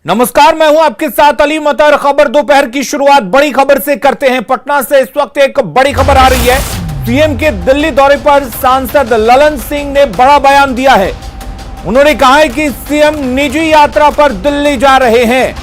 नमस्कार, मैं हूं आपके साथ अली मतर। खबर दोपहर की शुरुआत बड़ी खबर से करते हैं। पटना से इस वक्त एक बड़ी खबर आ रही है। सीएम के दिल्ली दौरे पर सांसद ललन सिंह ने बड़ा बयान दिया है। उन्होंने कहा है कि सीएम निजी यात्रा पर दिल्ली जा रहे हैं।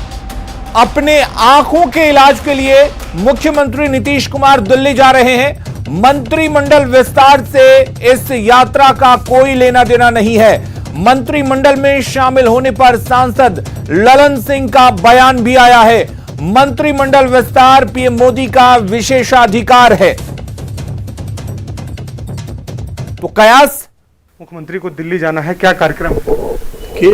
अपने आंखों के इलाज के लिए मुख्यमंत्री नीतीश कुमार दिल्ली जा रहे हैं। मंत्रिमंडल विस्तार से इस यात्रा का कोई लेना देना नहीं है। मंत्रिमंडल में शामिल होने पर सांसद ललन सिंह का बयान भी आया है। मंत्रिमंडल विस्तार पीएम मोदी का विशेषाधिकार है। तो कयास, मुख्यमंत्री को दिल्ली जाना है, क्या कार्यक्रम? कि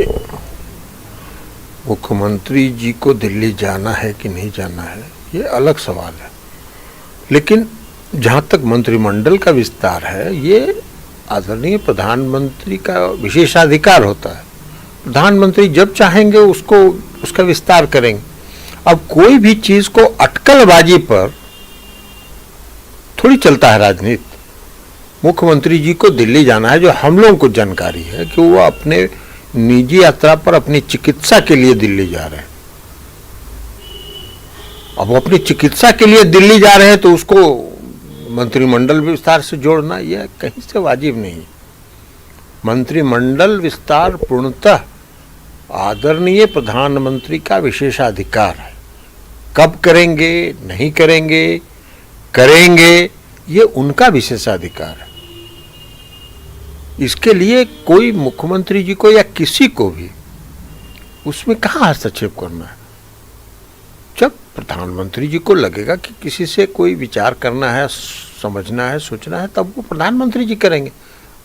मुख्यमंत्री जी को दिल्ली जाना है कि नहीं जाना है, ये अलग सवाल है। लेकिन जहां तक मंत्रिमंडल का विस्तार है, ये आदरणीय प्रधानमंत्री का विशेषाधिकार होता है। प्रधानमंत्री जब चाहेंगे उसका विस्तार करेंगे। अब कोई भी चीज को अटकलबाजी पर थोड़ी चलता है राजनीति। मुख्यमंत्री जी को दिल्ली जाना है, जो हम लोगों को जानकारी है कि वो अपने निजी यात्रा पर अपनी चिकित्सा के लिए दिल्ली जा रहे हैं। अब वो अपनी चिकित्सा के लिए दिल्ली जा रहे हैं तो उसको मंत्रिमंडल विस्तार से जोड़ना यह कहीं से वाजिब नहीं। मंत्रिमंडल विस्तार पूर्णतः आदरणीय प्रधानमंत्री का विशेषाधिकार है। कब करेंगे, नहीं करेंगे, करेंगे, ये उनका विशेषाधिकार है। इसके लिए कोई मुख्यमंत्री जी को या किसी को भी उसमें कहाँ हस्तक्षेप करना है। जब प्रधानमंत्री जी को लगेगा कि किसी से कोई विचार करना है, समझना है, सोचना है, तब वो प्रधानमंत्री जी करेंगे।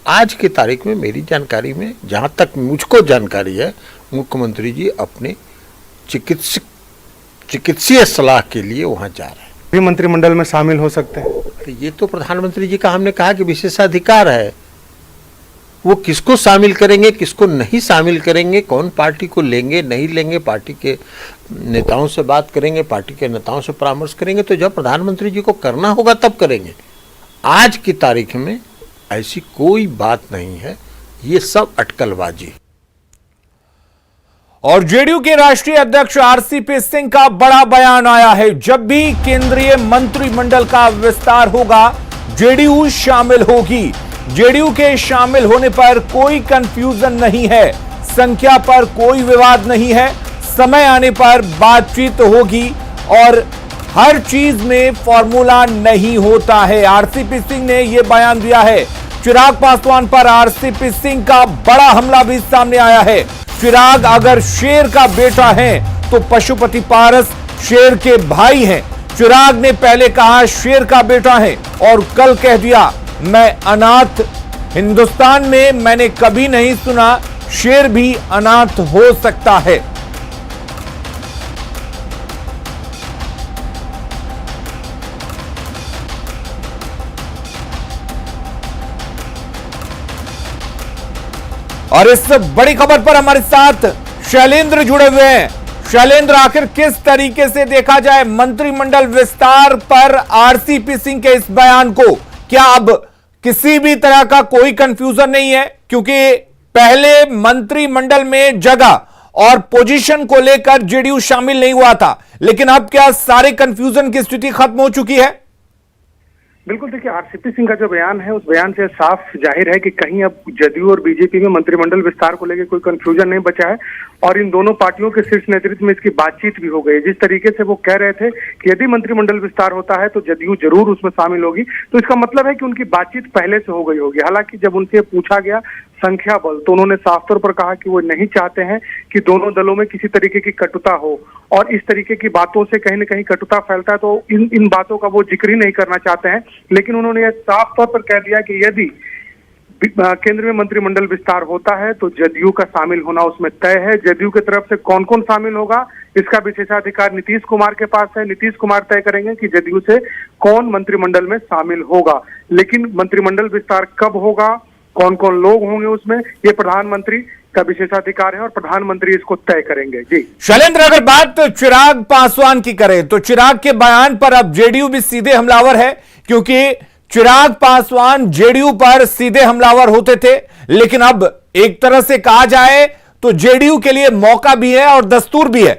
आज की तारीख में मेरी जानकारी में, जहां तक मुझको जानकारी है, मुख्यमंत्री जी अपने चिकित्सीय सलाह के लिए वहां जा रहे हैं। भी मंत्रिमंडल में शामिल हो सकते हैं। अरे ये तो प्रधानमंत्री जी का हमने कहा कि विशेषाधिकार है। वो किसको शामिल करेंगे, किसको नहीं शामिल करेंगे, कौन पार्टी को लेंगे, नहीं लेंगे, पार्टी के नेताओं से बात करेंगे, पार्टी के नेताओं से परामर्श करेंगे। तो जब प्रधानमंत्री जी को करना होगा तब करेंगे। आज की तारीख में ऐसी कोई बात नहीं है, ये सब अटकलबाजी। और जेडीयू के राष्ट्रीय अध्यक्ष आरसीपी सिंह का बड़ा बयान आया है। जब भी केंद्रीय मंत्रिमंडल का विस्तार होगा, जेडीयू शामिल होगी। जेडीयू के शामिल होने पर कोई कंफ्यूजन नहीं है, संख्या पर कोई विवाद नहीं है। समय आने पर बातचीत होगी और हर चीज में फॉर्मूला नहीं होता है। आरसीपी सिंह ने यह बयान दिया है। चिराग पासवान पर आरसीपी सिंह का बड़ा हमला भी सामने आया है। चिराग अगर शेर का बेटा है तो पशुपति पारस शेर के भाई हैं। चिराग ने पहले कहा शेर का बेटा है और कल कह दिया मैं अनाथ। हिंदुस्तान में मैंने कभी नहीं सुना शेर भी अनाथ हो सकता है। और इस बड़ी खबर पर हमारे साथ शैलेंद्र जुड़े हुए हैं। शैलेंद्र, आखिर किस तरीके से देखा जाए मंत्रिमंडल विस्तार पर आरसीपी सिंह के इस बयान को? क्या अब किसी भी तरह का कोई कंफ्यूजन नहीं है? क्योंकि पहले मंत्रिमंडल में जगह और पोजीशन को लेकर जेडीयू शामिल नहीं हुआ था, लेकिन अब क्या सारे कंफ्यूजन की स्थिति खत्म हो चुकी है? बिल्कुल, देखिए आरसीपी सिंह का जो बयान है, उस बयान से साफ जाहिर है कि कहीं अब जदयू और बीजेपी में मंत्रिमंडल विस्तार को लेकर कोई कंफ्यूजन नहीं बचा है और इन दोनों पार्टियों के शीर्ष नेतृत्व में इसकी बातचीत भी हो गई। जिस तरीके से वो कह रहे थे कि यदि मंत्रिमंडल विस्तार होता है तो जदयू जरूर उसमें शामिल होगी, तो इसका मतलब है कि उनकी बातचीत पहले से हो गई होगी। हालांकि जब उनसे पूछा गया संख्या बल, तो उन्होंने साफ तौर पर कहा कि वो नहीं चाहते हैं कि दोनों दलों में किसी तरीके की कटुता हो और इस तरीके की बातों से कहीं न कहीं कटुता फैलता है, तो इन बातों का वो जिक्र ही नहीं करना चाहते हैं। लेकिन उन्होंने यह साफ तौर पर कह दिया कि यदि केंद्र में मंत्रिमंडल विस्तार होता है तो जदयू का शामिल होना उसमें तय है। जदयू की तरफ से कौन कौन शामिल होगा, इसका विशेषाधिकार नीतीश कुमार के पास है। नीतीश कुमार तय करेंगे कि जदयू से कौन मंत्रिमंडल में शामिल होगा। लेकिन मंत्रिमंडल विस्तार कब होगा, कौन कौन लोग होंगे उसमें, ये प्रधानमंत्री का विशेषाधिकार है और प्रधानमंत्री इसको तय करेंगे। जी शैलेंद्र, अगर बात चिराग पासवान की करें तो चिराग के बयान पर अब जेडीयू भी सीधे हमलावर है, क्योंकि चिराग पासवान जेडीयू पर सीधे हमलावर होते थे, लेकिन अब एक तरह से कहा जाए तो जेडीयू के लिए मौका भी है और दस्तूर भी है।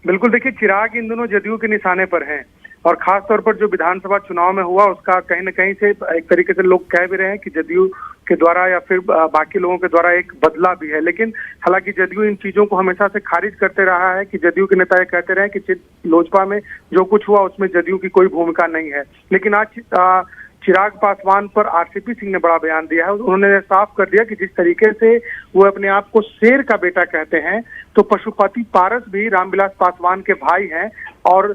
बिल्कुल, देखिए चिराग इन दोनों जदयू के निशाने पर हैं और खास तौर पर जो विधानसभा चुनाव में हुआ उसका कहीं न कहीं से एक तरीके से लोग कह भी रहे हैं कि जदयू के द्वारा या फिर बाकी लोगों के द्वारा एक बदला भी है। लेकिन हालांकि जदयू इन चीजों को हमेशा से खारिज करते रहा है कि जदयू के नेता ये कहते रहे कि लोजपा में जो कुछ हुआ उसमें जदयू की कोई भूमिका नहीं है। लेकिन आज चिराग पासवान पर आरसीपी सिंह ने बड़ा बयान दिया है। उन्होंने साफ कर दिया कि जिस तरीके से वो अपने आप को शेर का बेटा कहते हैं, तो पशुपति पारस भी रामविलास पासवान के भाई हैं और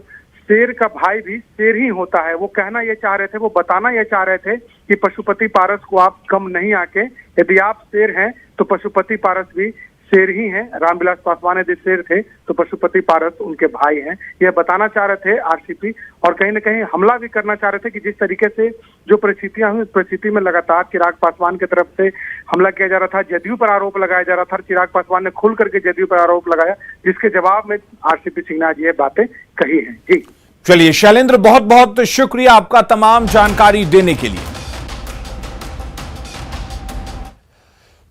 शेर का भाई भी शेर ही होता है। वो कहना ये चाह रहे थे, वो बताना ये चाह रहे थे कि पशुपति पारस को आप कम नहीं आके, यदि आप शेर हैं तो पशुपति पारस भी शेर ही हैं। रामविलास पासवान यदि शेर थे तो पशुपति पारस उनके भाई हैं, यह बताना चाह रहे थे आरसीपी। और कहीं न कहीं हमला भी करना चाह रहे थे कि जिस तरीके से जो परिस्थितियां हुई उस परिस्थिति में लगातार चिराग पासवान की तरफ से हमला किया जा रहा था, जदयू पर आरोप लगाया जा रहा था। चिराग पासवान ने खुल करके जदयू पर आरोप लगाया, जिसके जवाब में आरसीपी सिंह ने आज ये बातें कही हैं। जी चलिए शैलेंद्र, बहुत बहुत शुक्रिया आपका तमाम जानकारी देने के लिए।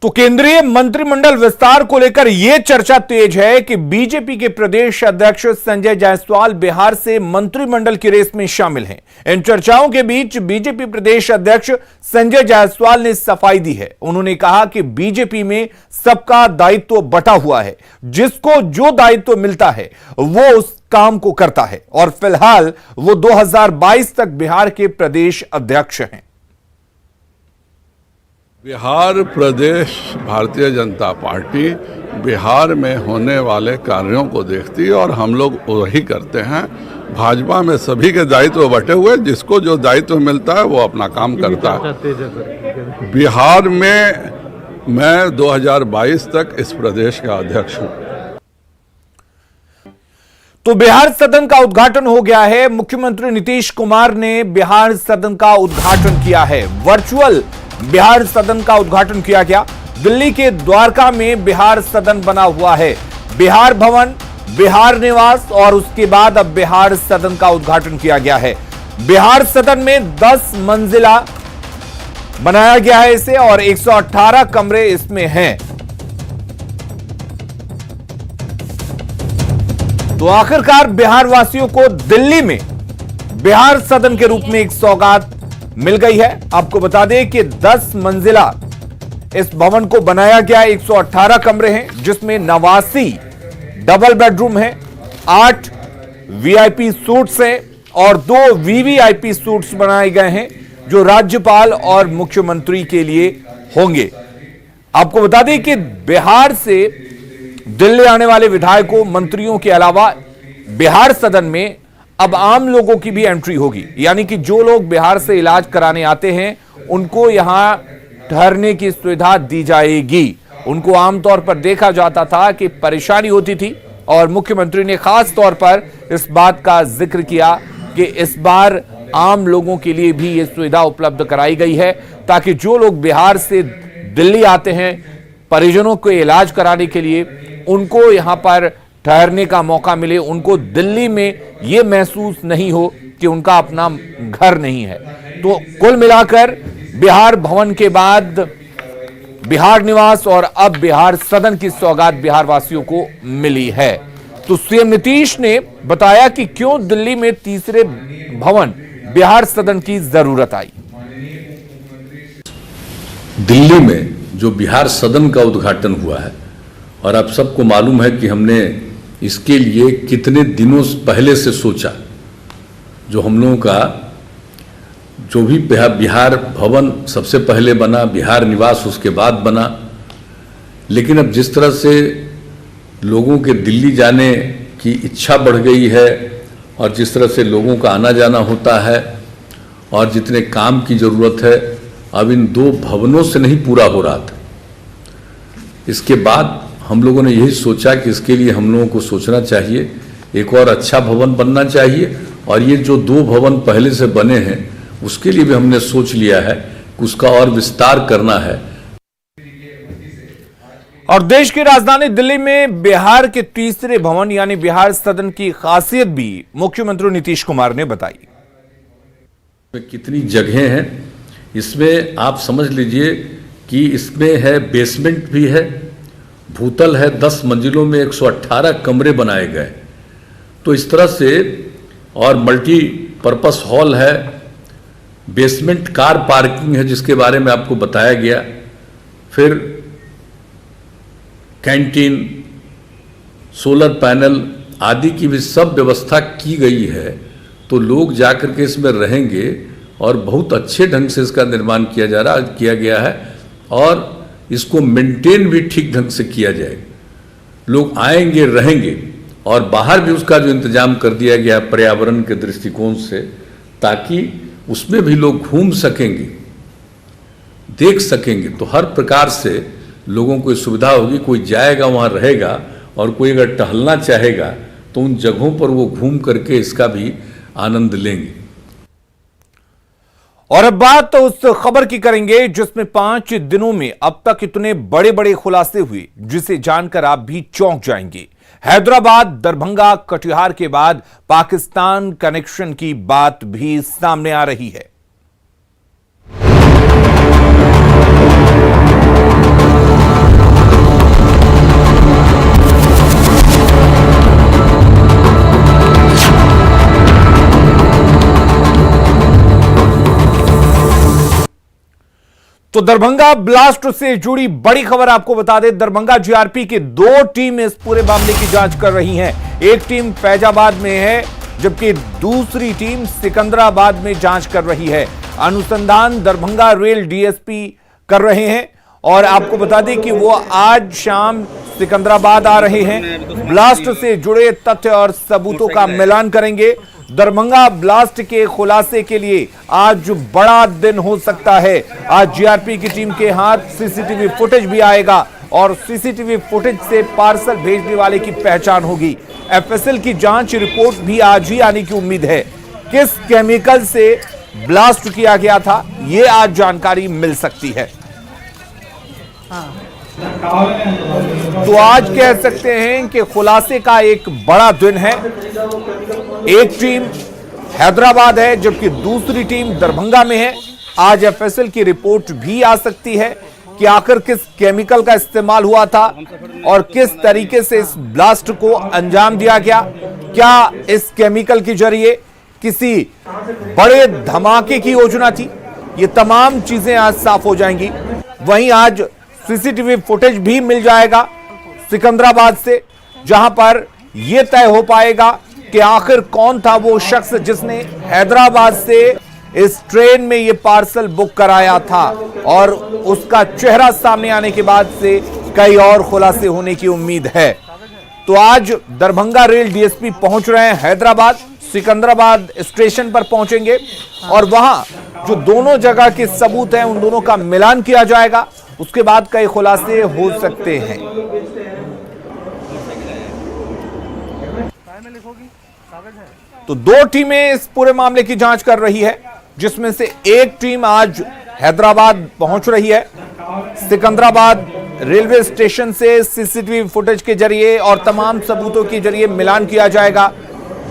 तो केंद्रीय मंत्रिमंडल विस्तार को लेकर यह चर्चा तेज है कि बीजेपी के प्रदेश अध्यक्ष संजय जायसवाल बिहार से मंत्रिमंडल की रेस में शामिल हैं। इन चर्चाओं के बीच बीजेपी प्रदेश अध्यक्ष संजय जायसवाल ने सफाई दी है। उन्होंने कहा कि बीजेपी में सबका दायित्व बटा हुआ है, जिसको जो दायित्व मिलता है वो उस काम को करता है और फिलहाल वो 2022 तक बिहार के प्रदेश अध्यक्ष हैं। बिहार प्रदेश भारतीय जनता पार्टी बिहार में होने वाले कार्यों को देखती है और हम लोग वही करते हैं। भाजपा में सभी के दायित्व बटे हुए, जिसको जो दायित्व मिलता है वो अपना काम करता है। बिहार में मैं 2022 तक इस प्रदेश का अध्यक्ष हूं। तो बिहार सदन का उद्घाटन हो गया है। मुख्यमंत्री नीतीश कुमार ने बिहार सदन का उद्घाटन किया है। वर्चुअल बिहार सदन का उद्घाटन किया गया। दिल्ली के द्वारका में बिहार सदन बना हुआ है। बिहार भवन, बिहार निवास और उसके बाद अब बिहार सदन का उद्घाटन किया गया है। बिहार सदन में 10 मंजिला बनाया गया है इसे और 118 कमरे इसमें हैं। तो आखिरकार बिहार वासियों को दिल्ली में बिहार सदन के रूप में एक सौगात मिल गई है। आपको बता दें कि 10 मंजिला इस भवन को बनाया गया। 118 कमरे हैं, जिसमें 89 डबल बेडरूम है, 8 वीआईपी सूट्स हैं और 2 वीवीआईपी सूट्स बनाए गए हैं जो राज्यपाल और मुख्यमंत्री के लिए होंगे। आपको बता दें कि बिहार से दिल्ली आने वाले विधायकों, मंत्रियों के अलावा बिहार सदन में अब आम लोगों की भी एंट्री होगी। यानी कि जो लोग बिहार से इलाज कराने आते हैं उनको यहां ठहरने की सुविधा दी जाएगी। उनको आमतौर पर देखा जाता था कि परेशानी होती थी और मुख्यमंत्री ने खास तौर पर इस बात का जिक्र किया कि इस बार आम लोगों के लिए भी यह सुविधा उपलब्ध कराई गई है, ताकि जो लोग बिहार से दिल्ली आते हैं परिजनों को इलाज कराने के लिए, उनको यहां पर ठहरने का मौका मिले, उनको दिल्ली में यह महसूस नहीं हो कि उनका अपना घर नहीं है। तो कुल मिलाकर बिहार भवन के बाद बिहार निवास और अब बिहार सदन की सौगात बिहार वासियों को मिली है। तो सीएम नीतीश ने बताया कि क्यों दिल्ली में तीसरे भवन बिहार सदन की जरूरत आई। दिल्ली में जो बिहार सदन का उद्घाटन हुआ है और आप सबको मालूम है कि हमने इसके लिए कितने दिनों पहले से सोचा। जो हम लोगों का जो भी बिहार भवन सबसे पहले बना, बिहार निवास उसके बाद बना, लेकिन अब जिस तरह से लोगों के दिल्ली जाने की इच्छा बढ़ गई है और जिस तरह से लोगों का आना जाना होता है और जितने काम की ज़रूरत है, अब इन 2 भवनों से नहीं पूरा हो रहा था। इसके बाद हम लोगों ने यही सोचा कि इसके लिए हम लोगों को सोचना चाहिए, एक और अच्छा भवन बनना चाहिए और ये जो 2 भवन पहले से बने हैं उसके लिए भी हमने सोच लिया है कि उसका और विस्तार करना है। और देश की राजधानी दिल्ली में बिहार के तीसरे भवन यानी बिहार सदन की खासियत भी मुख्यमंत्री नीतीश कुमार ने बताई। कितनी जगहें हैं इसमें, आप समझ लीजिए कि इसमें है बेसमेंट भी है भूतल है, 10 मंजिलों में 118 कमरे बनाए गए। तो इस तरह से, और मल्टीपर्पस हॉल है, बेसमेंट कार पार्किंग है जिसके बारे में आपको बताया गया, फिर कैंटीन, सोलर पैनल आदि की भी सब व्यवस्था की गई है। तो लोग जाकर के इसमें रहेंगे और बहुत अच्छे ढंग से इसका निर्माण किया गया है और इसको मेंटेन भी ठीक ढंग से किया जाएगा। लोग आएंगे, रहेंगे, और बाहर भी उसका जो इंतजाम कर दिया गया पर्यावरण के दृष्टिकोण से, ताकि उसमें भी लोग घूम सकेंगे, देख सकेंगे। तो हर प्रकार से लोगों को सुविधा होगी। कोई जाएगा वहाँ रहेगा, और कोई अगर टहलना चाहेगा तो उन जगहों पर वो घूम करके इसका भी आनंद लेंगे। और अब बात तो उस खबर की करेंगे जिसमें 5 दिनों में अब तक इतने बड़े बड़े खुलासे हुए जिसे जानकर आप भी चौंक जाएंगे। हैदराबाद, दरभंगा, कटिहार के बाद पाकिस्तान कनेक्शन की बात भी सामने आ रही है। तो दरभंगा ब्लास्ट से जुड़ी बड़ी खबर आपको बता दें। दरभंगा जीआरपी के 2 टीम इस पूरे मामले की जांच कर रही हैं। एक टीम फैजाबाद में है, जबकि दूसरी टीम सिकंदराबाद में जांच कर रही है। अनुसंधान दरभंगा रेल डीएसपी कर रहे हैं और आपको बता दें कि वो आज शाम सिकंदराबाद आ रहे हैं। ब्लास्ट से जुड़े तथ्य और सबूतों का मिलान करेंगे। दरभंगा ब्लास्ट के खुलासे के लिए आज बड़ा दिन हो सकता है। आज जीआरपी की टीम के हाथ सीसीटीवी फुटेज भी आएगा और सीसीटीवी फुटेज से पार्सल भेजने वाले की पहचान होगी। एफएसएल की जांच रिपोर्ट भी आज ही आने की उम्मीद है। किस केमिकल से ब्लास्ट किया गया था, यह आज जानकारी मिल सकती है। तो आज कह सकते हैं कि खुलासे का एक बड़ा दिन है। एक टीम हैदराबाद है, जबकि दूसरी टीम दरभंगा में है। आज एफएसएल की रिपोर्ट भी आ सकती है कि आखिर किस केमिकल का इस्तेमाल हुआ था और किस तरीके से इस ब्लास्ट को अंजाम दिया गया। क्या इस केमिकल के जरिए किसी बड़े धमाके की योजना थी? ये तमाम चीजें आज साफ हो जाएंगी। वहीं आज सीसीटीवी फुटेज भी मिल जाएगा सिकंदराबाद से, जहां पर यह तय हो पाएगा कि आखिर कौन था वो शख्स जिसने हैदराबाद से इस ट्रेन में ये पार्सल बुक कराया था। और उसका चेहरा सामने आने के बाद से कई और खुलासे होने की उम्मीद है। तो आज दरभंगा रेल डीएसपी पहुंच रहे हैं हैदराबाद, सिकंदराबाद स्टेशन पर पहुंचेंगे और वहां जो दोनों जगह के सबूत हैं उन दोनों का मिलान किया जाएगा। उसके बाद कई खुलासे हो सकते हैं। तो 2 टीमें इस पूरे मामले की जांच कर रही है, जिसमें से एक टीम आज हैदराबाद पहुंच रही है। सिकंदराबाद रेलवे स्टेशन से सीसीटीवी फुटेज के जरिए और तमाम सबूतों के जरिए मिलान किया जाएगा।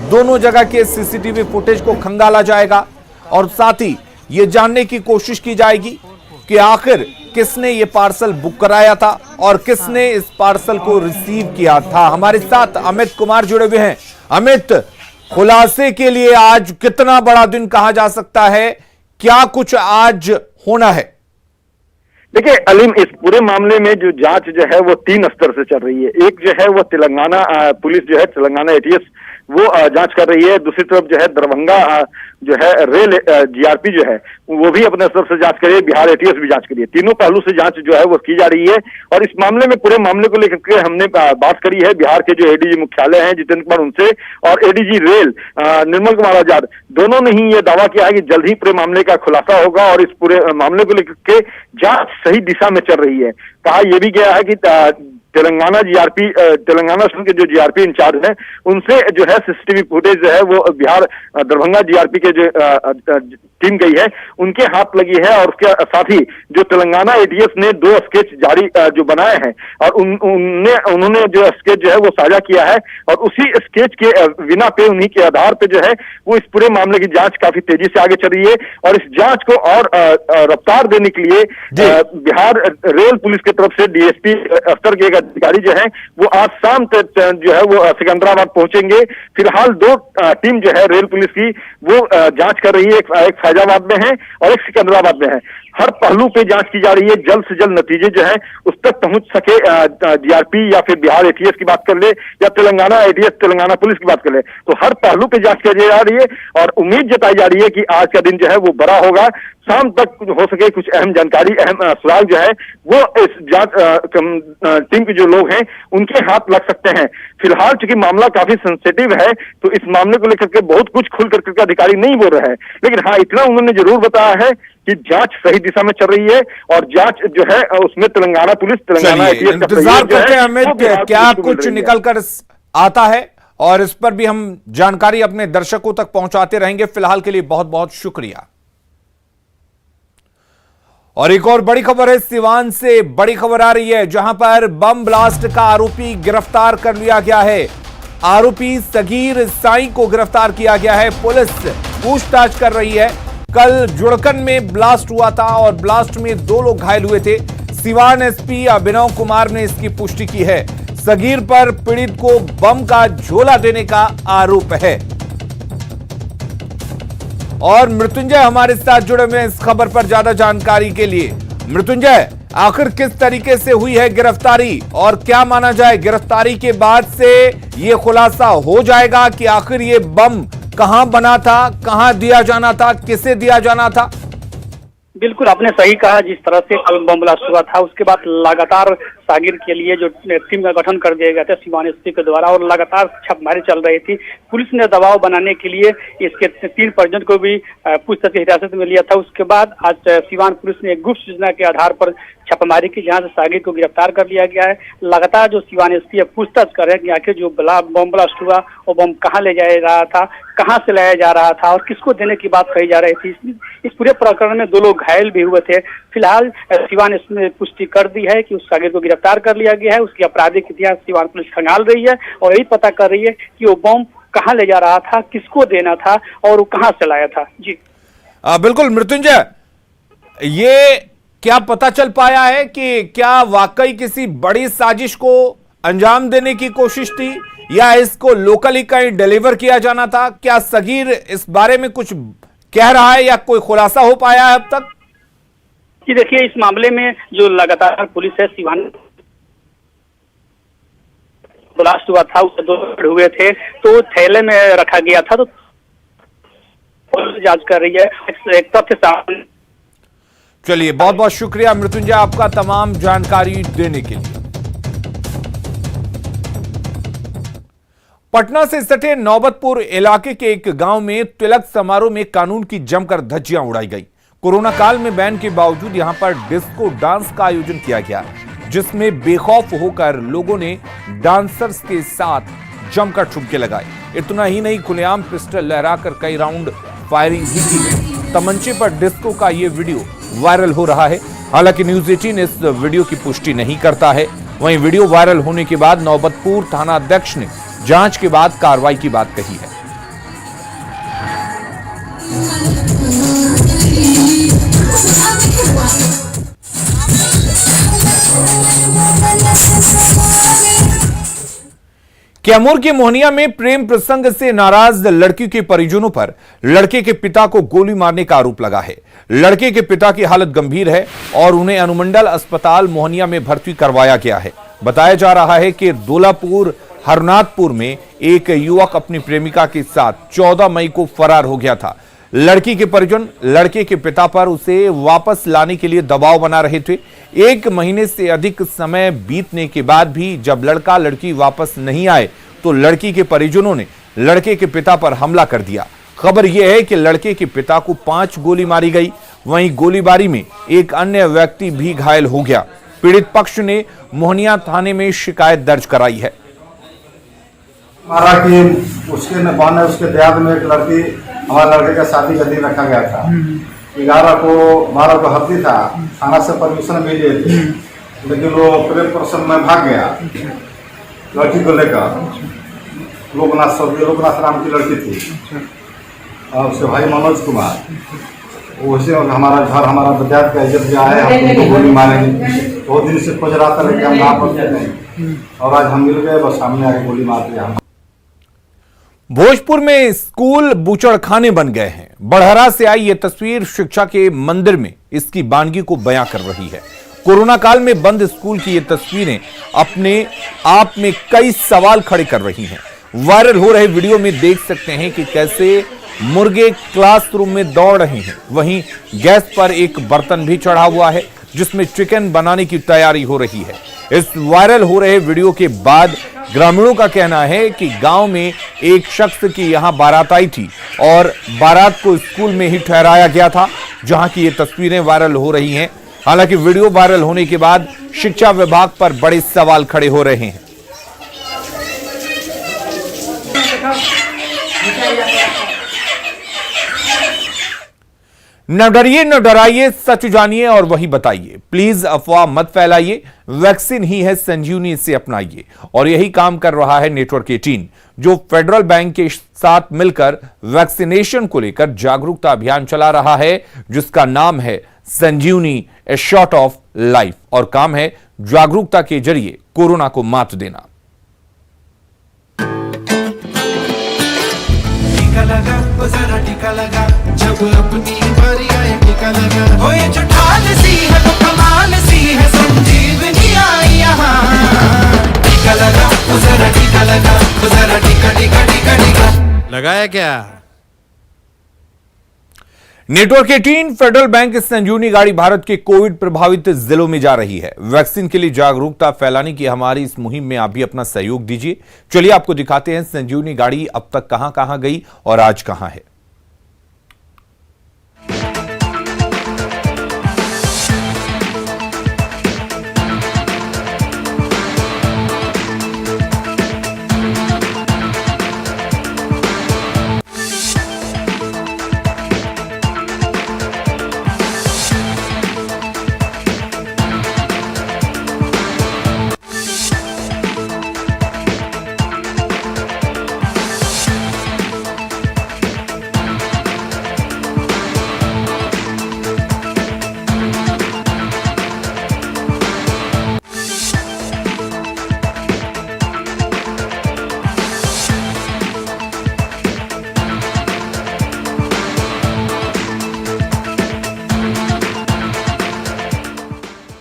दोनों जगह के सीसीटीवी फुटेज को खंगाला जाएगा और साथ ही यह जानने की कोशिश की जाएगी कि आखिर किसने ये पार्सल बुक कराया था और किसने इस पार्सल को रिसीव किया था। हमारे साथ अमित कुमार जुड़े हुए हैं। अमित, खुलासे के लिए आज कितना बड़ा दिन कहा जा सकता है? क्या कुछ आज होना है? देखिए अलीम, इस पूरे मामले में जो जांच जो है वो 3 स्तर से चल रही है। एक जो है वो तेलंगाना पुलिस जो है, तेलंगाना एटीएस वो जांच कर रही है। दूसरी तरफ जो है दरभंगा जो है रेल जीआरपी जो है वो भी अपने स्तर से जांच करिए, बिहार एटीएस भी जांच करिए। तीनों पहलू से जांच जो है वो की जा रही है। और इस मामले में, पूरे मामले को लेकर के हमने बात करी है बिहार के जो एडीजी मुख्यालय हैं जितेंद्र कुमार, उनसे, और एडीजी रेल निर्मल कुमार आजाद, दोनों ने ही ये दावा किया है कि जल्द ही पूरे मामले का खुलासा होगा और इस पूरे मामले को लेकर के जांच सही दिशा में चल रही है। कहा यह भी गया है कि तेलंगाना जीआरपी, तेलंगाना के जो जीआरपी इंचार्ज हैं उनसे जो है सीसीटीवी फुटेज जो है वो बिहार दरभंगा जीआरपी के जो टीम गई है उनके हाथ लगी है। और उसके साथ ही जो तेलंगाना एटीएस ने 2 स्केच जारी जो बनाए हैं और उन्होंने जो स्केच जो है वो साझा किया है और उसी स्केच के बिना पे उन्हीं के आधार पे जो है वो इस पूरे मामले की जांच काफी तेजी से आगे चल रही है। और इस जांच को और रफ्तार देने के लिए बिहार रेल पुलिस की तरफ से डीएसपी स्तर के एक अधिकारी जो है वो आज शाम तक जो है वो सिकंदराबाद पहुंचेंगे। फिलहाल 2 टीम जो है रेल पुलिस की वो जांच कर रही है, एक फैजाबाद में है और एक सिकंदराबाद में है। हर पहलू पे जांच की जा रही है, जल्द से जल्द नतीजे जो है उस तक पहुंच सके। जीआरपी या फिर बिहार एटीएस की बात कर ले या तेलंगाना एटीएस तेलंगाना पुलिस की बात कर ले, तो हर पहलू पे जांच की जा रही है और उम्मीद जताई जा रही है कि आज का दिन जो है वो बड़ा होगा। शाम तक हो सके कुछ अहम जानकारी, अहम सुराग जो है वो इस जांच टीम के जो लोग हैं उनके हाथ लग सकते हैं। फिलहाल चूंकि मामला काफी सेंसिटिव है तो इस मामले को लेकर के बहुत कुछ खुल करके अधिकारी नहीं बोल रहे हैं, लेकिन हाँ इतना उन्होंने जरूर बताया है कि जांच सही दिशा में चल रही है और जांच जो है उसमें तेलंगाना पुलिस तेलंगाना एटीएस का इंतजार करते हैं अमित, क्या कुछ निकल निकल कर आता है और इस पर भी हम जानकारी अपने दर्शकों तक पहुंचाते रहेंगे। फिलहाल के लिए बहुत बहुत शुक्रिया। और एक और बड़ी खबर है, सिवान से बड़ी खबर आ रही है जहां पर बम ब्लास्ट का आरोपी गिरफ्तार कर लिया गया है। आरोपी सगीर साई को गिरफ्तार किया गया है। पुलिस पूछताछ कर रही है। कल जुड़कन में ब्लास्ट हुआ था और ब्लास्ट में 2 लोग घायल हुए थे। सिवान एसपी अभिनव कुमार ने इसकी पुष्टि की है। सगीर पर पीड़ित को बम का झोला देने का आरोप है। और मृत्युंजय हमारे साथ जुड़े हुए इस खबर पर ज्यादा जानकारी के लिए। मृत्युंजय, आखिर किस तरीके से हुई है गिरफ्तारी और क्या माना जाए गिरफ्तारी के बाद से यह खुलासा हो जाएगा कि आखिर ये बम कहां बना था, कहां दिया जाना था, किसे दिया जाना था? बिल्कुल आपने सही कहा। जिस तरह से कल बम ब्लास्ट हुआ था उसके बाद लगातार सागिर के लिए जो टीम का गठन कर दिया गया था सिवान एसपी के द्वारा और लगातार छापेमारी चल रही थी। पुलिस ने दबाव बनाने के लिए इसके 3 परिजन को भी पूछताछ की हिरासत में लिया था। उसके बाद आज सिवान पुलिस ने एक गुप्त सूचना के आधार पर छापेमारी की जहां से सागिर को गिरफ्तार कर लिया गया है। लगातार जो सिवान एसपी पूछताछ कर रहे हैं कि आखिर जो बम ब्लास्ट हुआ वो बम कहाँ ले जाया जा रहा था, कहाँ से लाया जा रहा था और किसको देने की बात कही जा रही थी। इस पूरे प्रकरण में 2 लोग घायल भी हुए थे। फिलहाल सिवान एसपी ने पुष्टि कर दी है कि उस सागिर को गिरफ्तार कर लिया गया है। उसकी आपराधिक इतिहास सिवान पुलिस खंगाल रही है और यही पता कर रही है कि वो बम कहाँ ले जा रहा था, किसको देना था और वो कहाँ से लाया था। जी बिल्कुल मृत्युंजय, ये क्या पता चल पाया है कि क्या वाकई किसी बड़ी साजिश को अंजाम देने की कोशिश थी या इसको लोकली कहीं डिलीवर किया जाना था? क्या सगीर इस बारे में कुछ कह रहा है या कोई खुलासा हो पाया है अब तक? जी देखिए, इस मामले में जो लगातार पुलिस है सिवान ब्लास्ट हुआ था उससे 2 लोग हुए थे तो थैले में रखा गया था, तो पुलिस जांच कर रही है। एक तथ्य सामने। चलिए, बहुत बहुत शुक्रिया मृत्युंजय आपका तमाम जानकारी देने के लिए। पटना से सटे नौबतपुर इलाके के एक गांव में तिलक समारोह में कानून की जमकर धज्जियां उड़ाई गई। कोरोना काल में बैन के बावजूद यहां पर डिस्को डांस का आयोजन किया गया, जिसमें बेखौफ होकर लोगों ने डांसर्स के साथ जमकर ठुमके लगाए। इतना ही नहीं, खुलेआम पिस्टल लहराकर कई राउंड फायरिंग भी की गई। तमंचे पर डिस्को का यह वीडियो वायरल हो रहा है। हालांकि न्यूज 18 इस वीडियो की पुष्टि नहीं करता है। वहीं वीडियो वायरल होने के बाद नौबतपुर थानाध्यक्ष ने जांच के बाद कार्रवाई की बात कही है। कैमूर के मोहनिया में प्रेम प्रसंग से नाराज लड़की के परिजनों पर लड़के के पिता को गोली मारने का आरोप लगा है। लड़के के पिता की हालत गंभीर है और उन्हें अनुमंडल अस्पताल मोहनिया में भर्ती करवाया गया है। बताया जा रहा है कि दोलापुर हरनाथपुर में एक युवक अपनी प्रेमिका के साथ 14 मई को फरार हो गया था। लड़की के परिजन लड़के के पिता पर उसे वापस लाने के लिए दबाव बना रहे थे। 1 महीने से अधिक समय बीतने के बाद भी जब लड़का लड़की वापस नहीं आए तो लड़की के परिजनों ने लड़के के पिता पर हमला कर दिया। खबर यह है कि लड़के के पिता को 5 गोली मारी गई। वहीं गोलीबारी में एक अन्य व्यक्ति भी घायल हो गया। पीड़ित पक्ष ने मोहनिया थाने में शिकायत दर्ज कराई है। मारा कि उसके नबान है, उसके देहात में एक लड़की हमारे लड़के का शादी का दिन रखा गया था। 11 को 12 को हल्दी था, थाना से परमिशन भी लिए थे, लेकिन वो प्रेम प्रसन्न में भाग गया लड़की को लेकर। लोकनाथ नाम की लड़की थी और उसके भाई मनोज कुमार। वैसे हमारा घर, हमारा विद्यार्थी का इज्जत गया है, हम उनको गोली मारेंगे। 2 दिन से खोज रहा था, लेकिन हम ना पहुंचे नहीं, और आज हम मिल गए, बस सामने आके गोली मार दिया। भोजपुर में स्कूल बूचड़खाने बन गए हैं। बड़हरा से आई ये तस्वीर शिक्षा के मंदिर में इसकी बानगी को बयां कर रही है। कोरोना काल में बंद स्कूल की ये तस्वीरें अपने आप में कई सवाल खड़े कर रही हैं। वायरल हो रहे वीडियो में देख सकते हैं कि कैसे मुर्गे क्लासरूम में दौड़ रहे हैं। वहीं गैस पर एक बर्तन भी चढ़ा हुआ है जिसमें चिकन बनाने की तैयारी हो रही है। इस वायरल हो रहे वीडियो के बाद ग्रामीणों का कहना है कि गांव में एक शख्स की यहां बारात आई थी और बारात को स्कूल में ही ठहराया गया था, जहां की ये तस्वीरें वायरल हो रही हैं। हालांकि वीडियो वायरल होने के बाद शिक्षा विभाग पर बड़े सवाल खड़े हो रहे हैं। न डरिए न डराइए, सच जानिए और वही बताइए। प्लीज अफवाह मत फैलाइए, वैक्सीन ही है संजीवनी, से अपनाइए। और यही काम कर रहा है नेटवर्क 18, जो फेडरल बैंक के साथ मिलकर वैक्सीनेशन को लेकर जागरूकता अभियान चला रहा है, जिसका नाम है संजीवनी ए शॉट ऑफ लाइफ, और काम है जागरूकता के जरिए कोरोना को मात देना। टीका लगा, जरा टीका लगा, जब अपनी बारी आए टीका लगा। हो ये जो ढाल सी है वो कमाल सी है, संजीवनी आई यहाँ। टीका लगा, जरा टीका लगा, जरा टीका टीका टीका टीका लगाया क्या? नेटवर्क 18 फेडरल बैंक संजीवनी गाड़ी भारत के कोविड प्रभावित जिलों में जा रही है। वैक्सीन के लिए जागरूकता फैलाने की हमारी इस मुहिम में आप भी अपना सहयोग दीजिए। चलिए आपको दिखाते हैं संजीवनी गाड़ी अब तक कहां कहां गई और आज कहां है।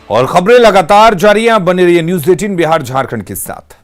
और खबरें लगातार जारी हैं, बने रहिए न्यूज़ 18 बिहार झारखंड के साथ।